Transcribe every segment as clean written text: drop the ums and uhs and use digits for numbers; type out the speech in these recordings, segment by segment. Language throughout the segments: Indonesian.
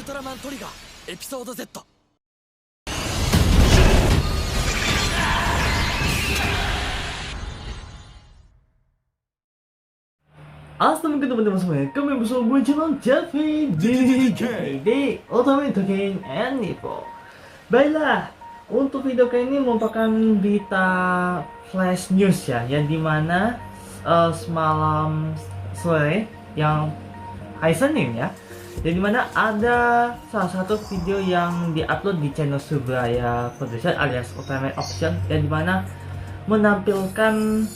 トラマントリガーエピソード Z。 Assalamualaikum teman-teman semuanya, kembali bersama gue channel Jeffy di Ultimate King and Nipo. Baiklah, untuk video kali ini merupakan berita flash news ya, yang dimana semalam sore yang hari Senin ya, yang dimana ada salah satu video yang diupload di channel Surabaya Production alias Ultimate Official, yang dimana menampilkan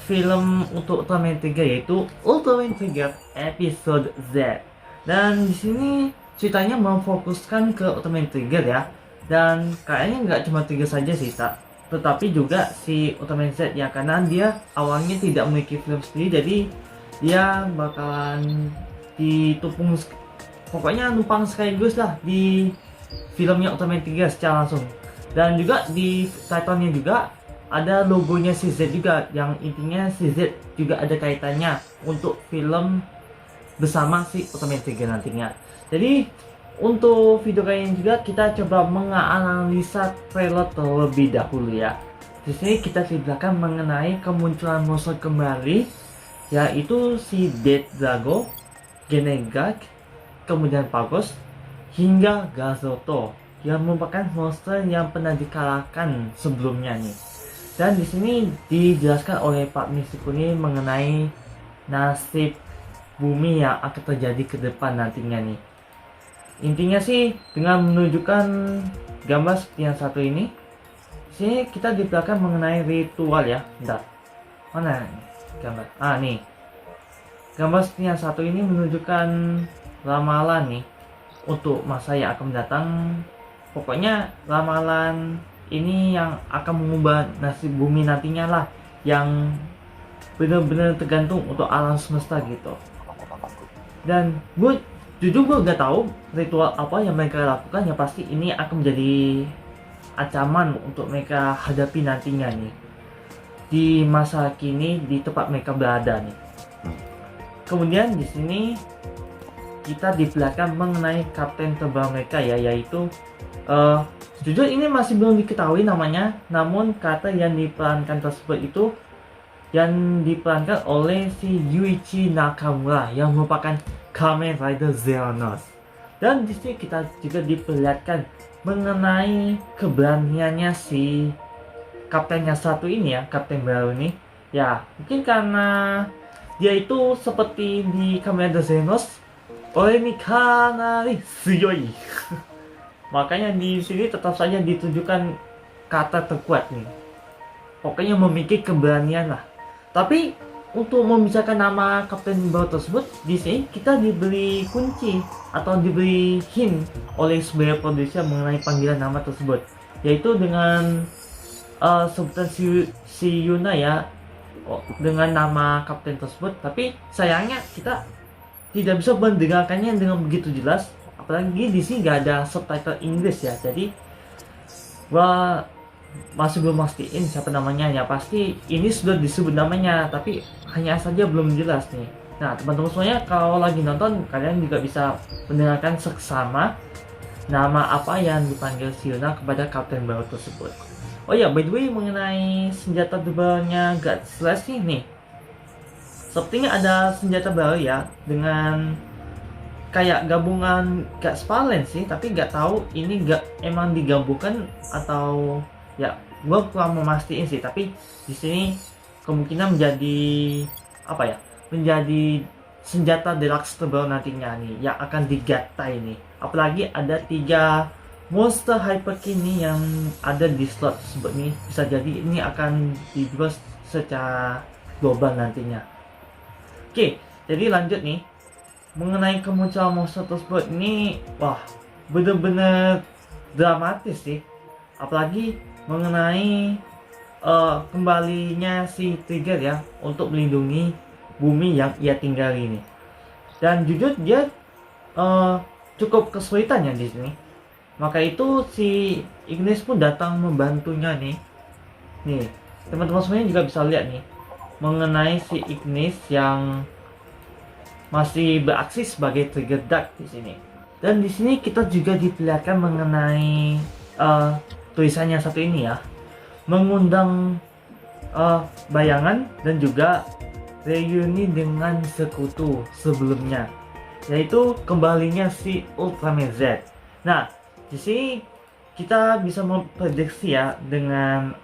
film untuk Ultraman Trigger, yaitu Ultraman Trigger episode Z. Dan di sini ceritanya memfokuskan ke Ultraman Trigger ya. Dan kayaknya nggak cuma Trigger saja sih, tetapi juga si Ultraman Z ya, karena dia awalnya tidak memiliki film sendiri, jadi dia bakalan ditupung, pokoknya numpang sekaligus lah di filmnya Ultraman Trigger secara langsung. Dan juga di title-nya juga ada logonya si Z juga, yang intinya si Z juga ada kaitannya untuk film bersama si Ultraman Trigger nantinya. Jadi untuk video kali ini juga kita coba menganalisa trailer terlebih dahulu ya. Di sini kita ceritakan mengenai kemunculan monster kembali, yaitu si Death Drago, Genegak, kemudian Pagos, hingga Gazoto, yang merupakan monster yang pernah dikalahkan sebelumnya nih. Dan di sini dijelaskan oleh Pak Nishikuni mengenai nasib bumi yang akan terjadi ke depan nantinya nih. Intinya sih dengan menunjukkan gambar seperti yang satu ini, sini kita diperlihatkan mengenai ritual ya. Bentar, mana gambar? Nih, gambar seperti yang satu ini menunjukkan ramalan nih untuk masa yang akan mendatang. Pokoknya ramalan ini yang akan mengubah nasib bumi nantinya lah, yang benar-benar tergantung untuk alam semesta gitu. Dan gue jujur gak tahu ritual apa yang mereka lakukan, yang pasti ini akan menjadi ancaman untuk mereka hadapi nantinya nih di masa kini di tempat mereka berada nih. Kemudian di sini kita diperlihatkan mengenai kapten terbang mereka ya, yaitu jujur ini masih belum diketahui namanya, namun kata yang diperankan tersebut itu yang diperankan oleh si Yuichi Nakamura, yang merupakan Kamen Rider Xehanort. Dan di sini kita juga diperlihatkan mengenai keberaniannya si kapten yang satu ini ya, kapten baru ini. Ya, mungkin karena dia itu seperti di Kamen Rider Xehanort, oleh ini kanari suyoi. Makanya di sini tetap saja ditunjukkan kata terkuat nih. Pokoknya memiliki keberanian lah. Tapi untuk membicarakan nama kapten baru tersebut, di sini kita diberi kunci atau diberi hint oleh sebuah produser mengenai panggilan nama tersebut, yaitu dengan sebutan si Yuna ya, dengan nama kapten tersebut. Tapi sayangnya kita tidak bisa mendengarkannya dengan begitu jelas. Apalagi di sini gak ada subtitle Inggris ya, jadi gua masih belum mastiin siapa namanya. Ya pasti ini sudah disebut namanya, tapi hanya saja belum jelas nih. Nah teman-teman semuanya, kalau lagi nonton kalian juga bisa mendengarkan seksama nama apa yang dipanggil Siona kepada kapten baru tersebut. Oh ya, by the way, mengenai senjata dubalnya God Slash nih, sepertinya ada senjata baru ya, dengan kayak gabungan gak spalen sih, tapi nggak tahu ini gak emang digabungkan atau ya, gua kurang memastikan sih. Tapi di sini kemungkinan menjadi apa ya, menjadi senjata deluxe terbaru nantinya nih yang akan digatai nih. Apalagi ada 3 monster hyper kini yang ada di slot tersebut nih, bisa jadi ini akan dijual secara global nantinya. Oke, jadi lanjut nih mengenai kemunculan monster tersebut ini. Wah, bener-bener dramatis sih. Apalagi mengenai kembalinya si Trigger ya untuk melindungi bumi yang ia tinggali ini. Dan jujur dia cukup kesulitan ya di sini. Maka itu si Ignis pun datang membantunya nih. Nih, teman-teman semuanya juga bisa lihat nih mengenai si Ignis yang masih beraksi sebagai trigger dark di sini. Dan di sini kita juga diperlihatkan mengenai tulisannya satu ini ya, mengundang bayangan dan juga reuni dengan sekutu sebelumnya, yaitu kembalinya si Ultraman Z. Nah, di sini kita bisa memprediksi ya dengan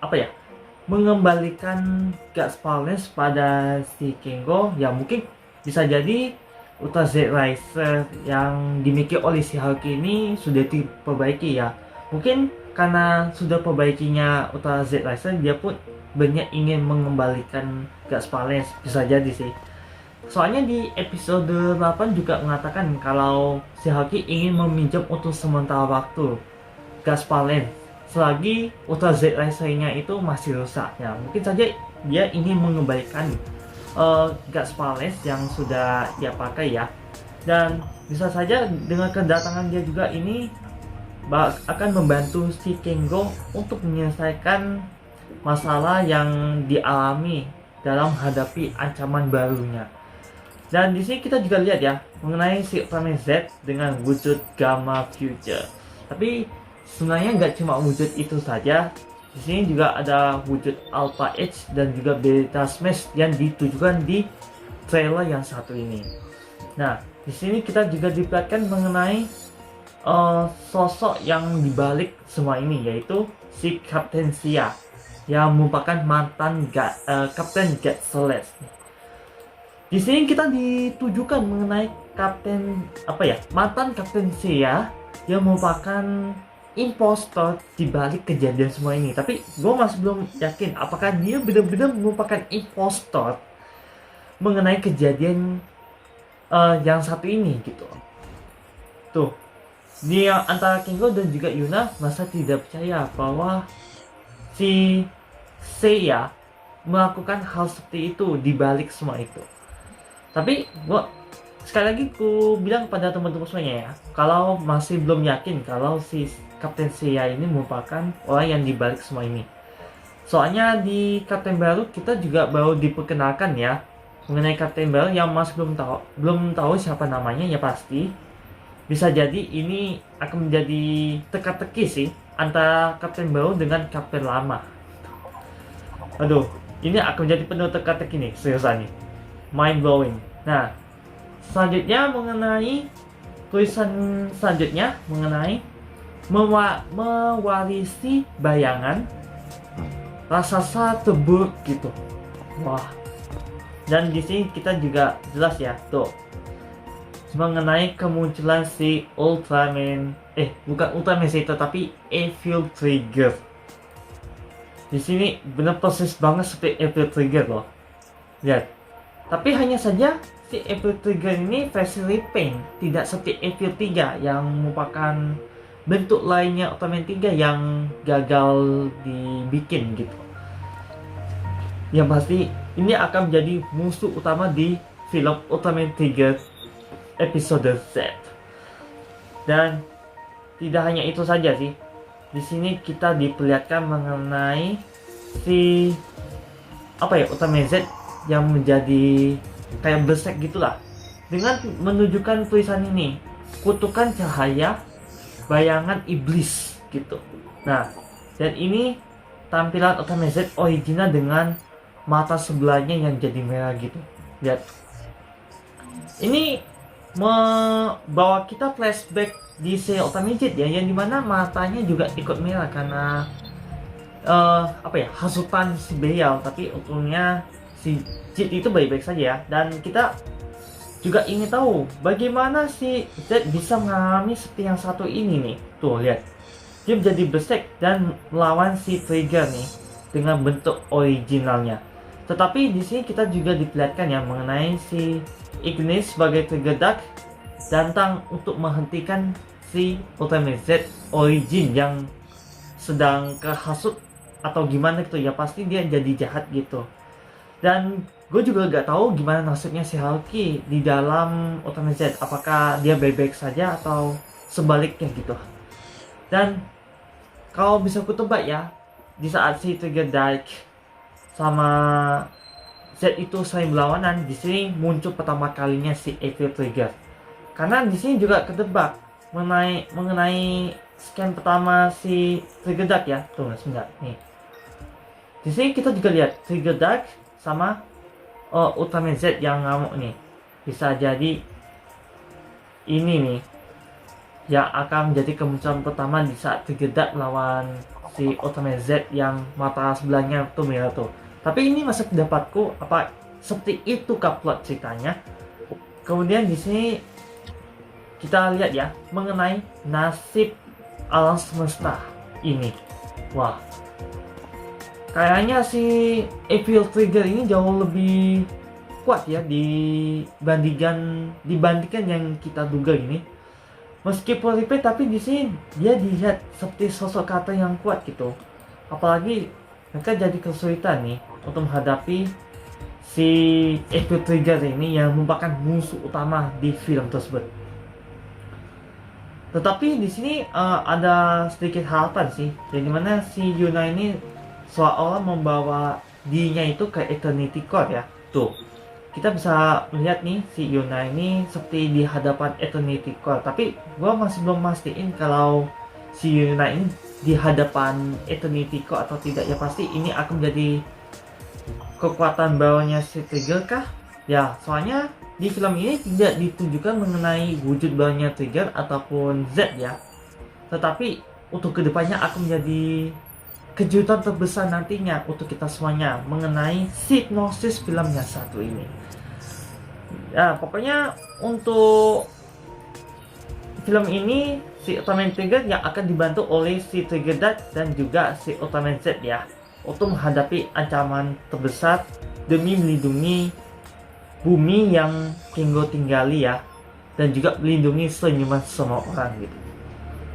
mengembalikan Gas Palnes pada si Kengo, ya mungkin bisa jadi Ultra Z Riser yang dimiliki oleh si Hulk ini sudah diperbaiki ya. Mungkin karena sudah perbaikinya Ultra Z Riser, dia pun banyak ingin mengembalikan Gas Palnes, bisa jadi sih. Soalnya di episode 8 juga mengatakan kalau si Hulk ingin meminjam untuk sementara waktu Gas Palnes selagi Ultra Z Riser-nya itu masih rusak ya. Mungkin saja dia ingin mengembalikan Gas Palnes yang sudah dia pakai ya. Dan bisa saja dengan kedatangan dia juga ini akan membantu si Kengo untuk menyelesaikan masalah yang dialami dalam menghadapi ancaman barunya. Dan di sini kita juga lihat ya mengenai si Ultraman Z dengan wujud Gamma Future. Tapi sebenarnya nggak cuma wujud itu saja. Di sini juga ada wujud Alpha Edge dan juga Beta Smash yang ditujukan di trailer yang satu ini. Nah, di sini kita juga diperlihatkan mengenai sosok yang dibalik semua ini, yaitu si Captain Sia yang merupakan mantan Kapten God Celeste. Di sini kita ditujukan mengenai mantan Kapten Sia yang merupakan impostor di balik kejadian semua ini. Tapi gue masih belum yakin apakah dia benar-benar merupakan impostor mengenai kejadian yang satu ini gitu. Tuh, dia antara Kengo dan juga Yuna masa tidak percaya bahwa si Seiya melakukan hal seperti itu di balik semua itu. Tapi gua sekali lagi ku bilang pada teman-teman semuanya ya, kalau masih belum yakin kalau si Kapten Seiya ini merupakan orang yang dibalik semua ini. Soalnya di Kapten baru kita juga baru diperkenalkan ya mengenai Kapten baru yang masih belum tahu siapa namanya ya. Pasti bisa jadi ini akan menjadi teka-teki sih antara Kapten baru dengan Kapten lama. Aduh, ini akan menjadi penuh teka-teki nih, seriusan nih, mind blowing. Nah, selanjutnya mengenai tulisan selanjutnya mengenai mewarisi bayangan raksasa terburuk gitu. Wah. Dan di sini kita juga jelas ya tuh mengenai kemunculan si Ultraman, bukan Ultraman sih, tapi Evil Trigger. Di sini benar persis banget seperti Evil Trigger loh. Lihat. Tapi hanya saja si Evil Trigger ini versi repaint, tidak seperti Evil 3 yang merupakan bentuk lainnya Ultraman 3 yang gagal dibikin gitu. Yang pasti ini akan menjadi musuh utama di film Ultraman 3 episode Z. Dan tidak hanya itu saja sih. Di sini kita diperlihatkan mengenai si Ultraman Z yang menjadi kayak besek gitulah. Dengan menunjukkan tulisan ini, kutukan cahaya bayangan iblis gitu. Nah, dan ini tampilan Ultraman Z original dengan mata sebelahnya yang jadi merah gitu. Lihat. Ini membawa kita flashback di si Ultraman Z ya, yang dimana matanya juga ikut merah karena hasutan si Beyal. Tapi untungnya si Z itu baik-baik saja ya. Dan kita juga ingin tahu bagaimana si Z bisa mengalami seperti yang satu ini nih. Tuh lihat, dia menjadi besek dan melawan si Trigger nih dengan bentuk originalnya. Tetapi di sini kita juga diperlihatkan ya mengenai si Ignis sebagai Trigger Dark datang untuk menghentikan si Ultraman Z origin yang sedang kehasut atau gimana gitu ya. Pasti dia jadi jahat gitu. Dan gue juga gak tahu gimana nasibnya si Hulky di dalam Ultraman Z. Apakah dia baik-baik saja atau sebaliknya gitu. Dan kalau bisa ku tebak ya, di saat si Trigger Dark sama Z itu saling berlawanan, di sini muncul pertama kalinya si Evil Trigger. Karena di sini juga ketebak mengenai scan pertama si Trigger Dark ya. Tuh, sebentar nih. Di sini kita juga lihat Trigger Dark sama Ultraman Z yang ngamuk nih. Bisa jadi ini nih yang akan menjadi kemunculan pertama di saat Trigger Dark melawan si Ultraman Z yang mata sebelahnya tuh merah tuh. Tapi ini masih pendapatku apa seperti itu plot ceritanya. Kemudian di sini kita lihat ya mengenai nasib alam semesta ini. Wah, kayaknya si Evil Trigger ini jauh lebih kuat ya dibandingkan yang kita duga gini. Meskipun replay tapi di sini dia dilihat seperti sosok karakter yang kuat gitu. Apalagi mereka jadi kesulitan nih untuk menghadapi si Evil Trigger ini yang merupakan musuh utama di film tersebut. Tetapi di sini ada sedikit harapan sih, jadi mana si Yuna ini seolah-olah membawa dirinya itu ke Eternity Core ya. Tuh, kita bisa melihat nih si Yuna ini seperti di hadapan Eternity Core. Tapi gua masih belum mastiin kalau si Yuna ini di hadapan Eternity Core atau tidak. Ya pasti ini akan menjadi kekuatan bawahnya si Trigger kah? Ya, soalnya di film ini tidak ditunjukkan mengenai wujud bawahnya Trigger ataupun Z ya. Tetapi untuk kedepannya akan menjadi kejutan terbesar nantinya untuk kita semuanya mengenai sinopsis filmnya satu ini. Ya, pokoknya untuk film ini si Ultraman Trigger yang akan dibantu oleh si Trigger Dark dan juga si Ultraman Z ya, untuk menghadapi ancaman terbesar demi melindungi bumi yang Kingo tinggali ya, dan juga melindungi senyuman semua orang gitu.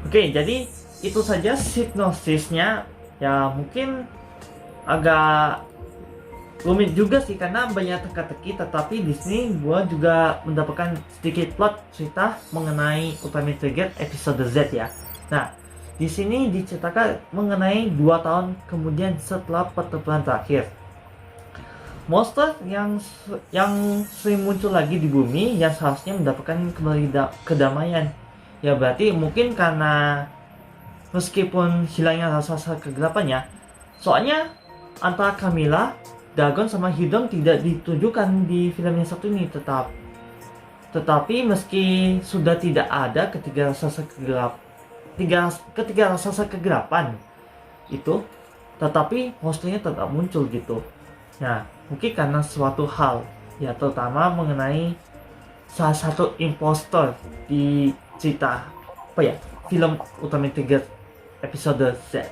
Oke, jadi itu saja sinopsisnya. Ya mungkin agak rumit juga sih karena banyak teka-teki, tetapi di sini gua juga mendapatkan sedikit plot cerita mengenai Ultraman Trigger episode Z ya. Nah, di sini diceritakan mengenai 2 tahun kemudian setelah pertempuran terakhir. Monster yang sering muncul lagi di bumi yang seharusnya mendapatkan kembali kedamaian. Ya berarti mungkin karena meskipun hilangnya rasa kegelapannya, soalnya antara Camilla, Dagon sama Hidong tidak ditunjukkan di film yang satu ini tetapi meski sudah tidak ada ketiga rasa kegelapan itu, tetapi monsternya tetap muncul gitu. Nah, mungkin karena suatu hal ya, terutama mengenai salah satu impostor di cerita film Ultraman Trigger episode Z.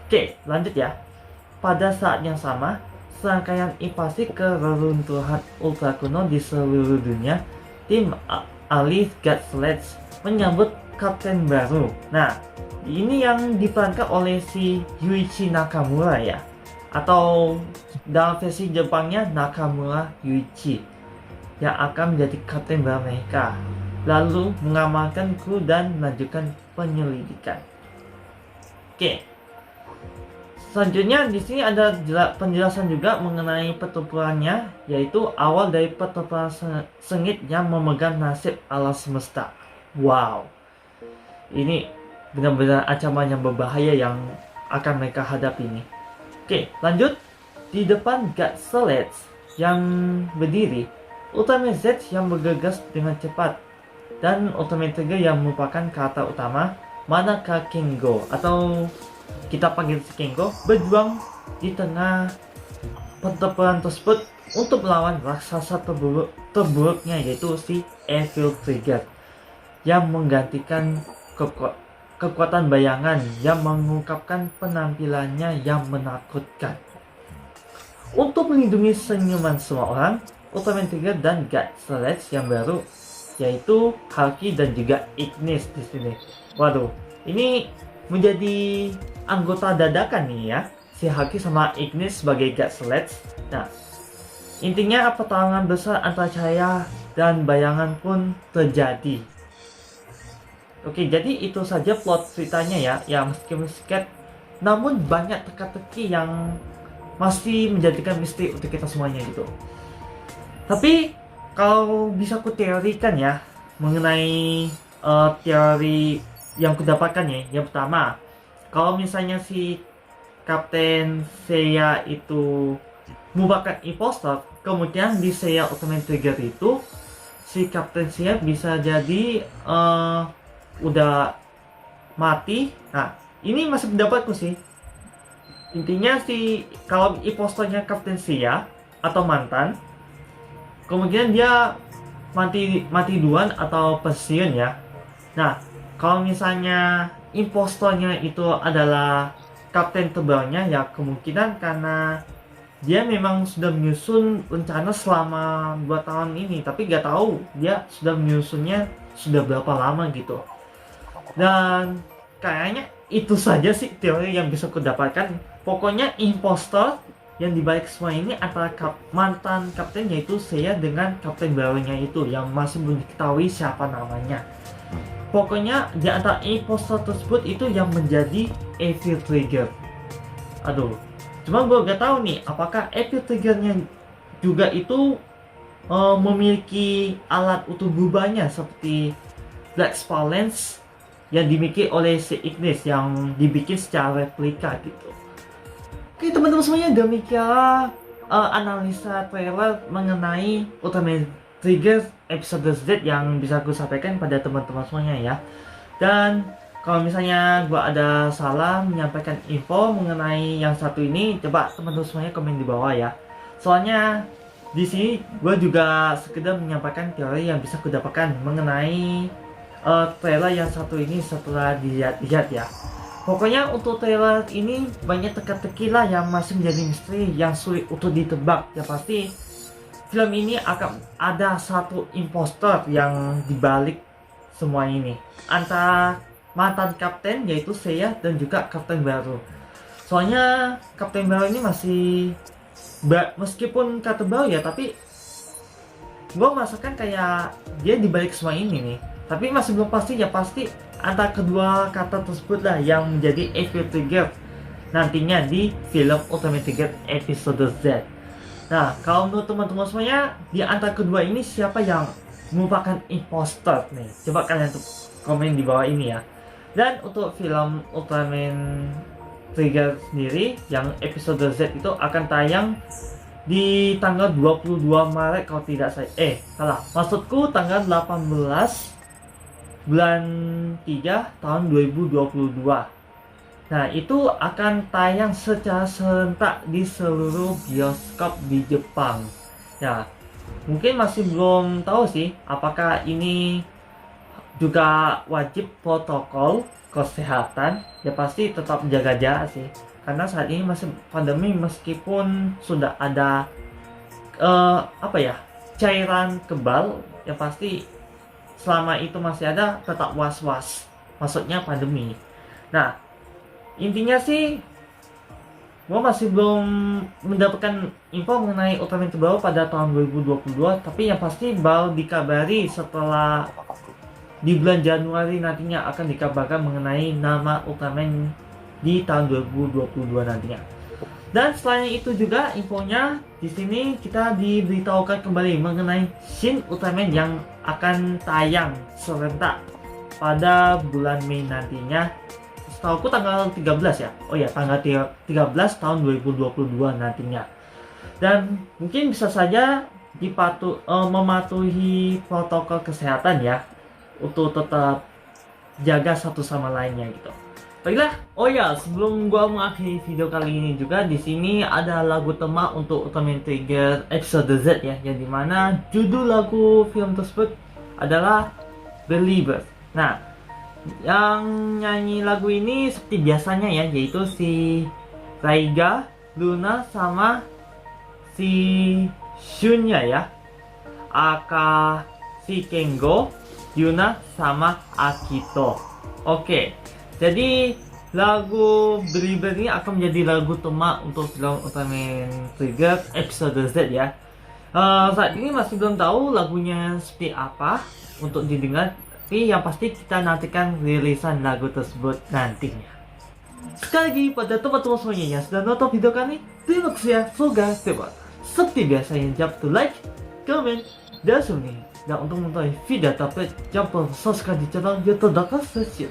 Oke, lanjut ya. Pada saat yang sama, serangkaian invasi ke reruntuhan ultra kuno di seluruh dunia, tim ahli God Sledge menyambut kapten baru. Nah, ini yang diperankan oleh si Yuichi Nakamura ya, atau dalam versi Jepangnya Nakamura Yuichi, yang akan menjadi kapten baru mereka, lalu mengamankan kru dan melanjutkan penyelidikan. Oke. Selanjutnya di sini ada penjelasan juga mengenai pertempurannya, yaitu awal dari pertempuran sengit yang memegang nasib alam semesta. Wow. Ini benar-benar ancaman yang berbahaya yang akan mereka hadapi nih. Oke, lanjut. Di depan God Sledge yang berdiri Ultraman Z yang bergegas dengan cepat, dan Ultraman Trigger yang merupakan karakter utama Manaka Kengo atau kita panggil si Kengo, berjuang di tengah pertempuran tersebut untuk melawan raksasa terburuknya, yaitu si Evil Trigger yang menggantikan kekuatan bayangan yang mengungkapkan penampilannya yang menakutkan. Untuk melindungi senyuman semua orang, Ultraman Trigger dan God Sledge yang baru, yaitu Hulky dan juga Ignis di sini. Waduh, ini menjadi anggota dadakan nih ya, si Hulky sama Ignis sebagai God Sledge. Nah, intinya pertarungan besar antara cahaya dan bayangan pun terjadi. Oke, jadi itu saja plot ceritanya ya, yang meski namun banyak teka-teki yang masih menjadikan misteri untuk kita semuanya gitu. Tapi kalau bisa ku teorikan ya mengenai teori yang kudapatkan ya. Yang pertama, kalau misalnya si Kapten Seiya itu merupakan impostor, kemudian di Seiya Ultimate Trigger itu si Kapten Seiya bisa jadi udah mati. Nah, ini masih pendapatku sih. Intinya si kalau impostornya Kapten Seiya atau mantan, kemudian dia mati duluan atau pensiun ya. Nah, kalau misalnya impostornya itu adalah kapten tebalnya, ya kemungkinan karena dia memang sudah menyusun rencana selama 2 tahun ini, tapi gak tahu dia sudah menyusunnya sudah berapa lama gitu. Dan kayaknya itu saja sih teori yang bisa kudapatkan. Pokoknya impostor yang dibalik semua ini antara mantan kapten yaitu Seiya dengan kapten barunya itu yang masih belum diketahui siapa namanya. Pokoknya di antara impostor tersebut itu yang menjadi Evil Trigger. Aduh, cuma gue gak tahu nih apakah Evil Triggernya juga itu memiliki alat utuh berubahnya seperti Black Spell Lens yang dimiliki oleh si Ignis yang dibikin secara replika gitu. Oke teman-teman semuanya, demikian analisa trailer mengenai Ultimate Trigger episode Z yang bisa aku sampaikan pada teman-teman semuanya ya. Dan kalau misalnya gua ada salah menyampaikan info mengenai yang satu ini, coba teman-teman semuanya komen di bawah ya. Soalnya di sini gua juga sekedar menyampaikan teori yang bisa kudapatkan mengenai trailer yang satu ini setelah dilihat ya. Pokoknya untuk trailer ini banyak teka-teki lah yang masih menjadi misteri yang sulit untuk ditebak. Ya pasti film ini akan ada satu impostor yang dibalik semua ini antara mantan kapten yaitu Seiya dan juga kapten baru. Soalnya kapten baru ini masih meskipun kata baru ya, tapi gue merasakan kayak dia dibalik semua ini nih. Tapi masih belum pasti, ya pasti antara kedua kata tersebut lah yang menjadi Evil Trigger nantinya di film Ultimate Trigger episode Z. Nah, kalau menurut teman-teman semuanya, di antara kedua ini siapa yang merupakan impostor nih? Coba kalian komen di bawah ini ya. Dan untuk film Ultimate Trigger sendiri yang episode Z itu akan tayang di tanggal 22 Maret kalau tidak salah. Maksudku tanggal 18 bulan 3 tahun 2022. Nah, itu akan tayang secara serentak di seluruh bioskop di Jepang. Ya, mungkin masih belum tahu sih apakah ini juga wajib protokol kesehatan. Ya pasti tetap jaga jarak sih. Karena saat ini masih pandemi, meskipun sudah ada cairan kebal, ya pasti selama itu masih ada tetap was-was. Maksudnya pandemi. Nah, intinya sih gue masih belum mendapatkan info mengenai Ultraman terbaru pada tahun 2022, tapi yang pasti baru dikabari setelah di bulan Januari nantinya akan dikabarkan mengenai nama Ultraman di tahun 2022 nantinya. Dan selain itu juga infonya di sini kita diberitahukan kembali mengenai Shin Ultraman yang akan tayang serentak pada bulan Mei nantinya. Setahuku tanggal 13 ya. Oh ya, tanggal 13 tahun 2022 nantinya. Dan mungkin bisa saja mematuhi protokol kesehatan ya untuk tetap jaga satu sama lainnya gitu. Baiklah, oh ya, sebelum gua mengakhiri video kali ini juga di sini ada lagu tema untuk Ultimate Trigger episode Z ya, yang dimana judul lagu film tersebut adalah Believer. Nah, yang nyanyi lagu ini seperti biasanya ya, yaitu si Raiga, Luna sama si Shunya ya, aka si Kengo, Yuna sama Akito. Oke. Jadi lagu Believer ini akan menjadi lagu tema untuk film Ultimate Trigger episode Z ya. Saat ini masih belum tahu lagunya seperti apa untuk didengar, tapi yang pasti kita nantikan rilisan lagu tersebut nantinya. Sekali lagi pada teman-teman semuanya yang sudah nonton video kami, terima kasih ya. Semoga seperti biasa, jangan lupa like, comment, Dasumi. Dan untuk mengetahui video terupdate, jangan lupa subscribe di channel YouTube Dakar Session.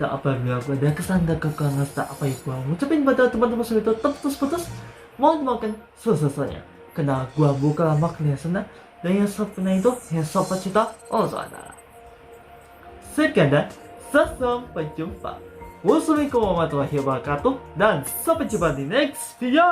Dan apabila gue ada kesan dan kekurangan tak apa yang gue ngucapin pada teman-teman semua itu terputus-putus, mohon dimaafkan selesainya. Karena gue bukan makna sana dan yang sempurna itu yang sopan cita Ozana. Sekian dan sampai jumpa. Wassalamualaikum warahmatullahi wabarakatuh dan sampai jumpa di next video.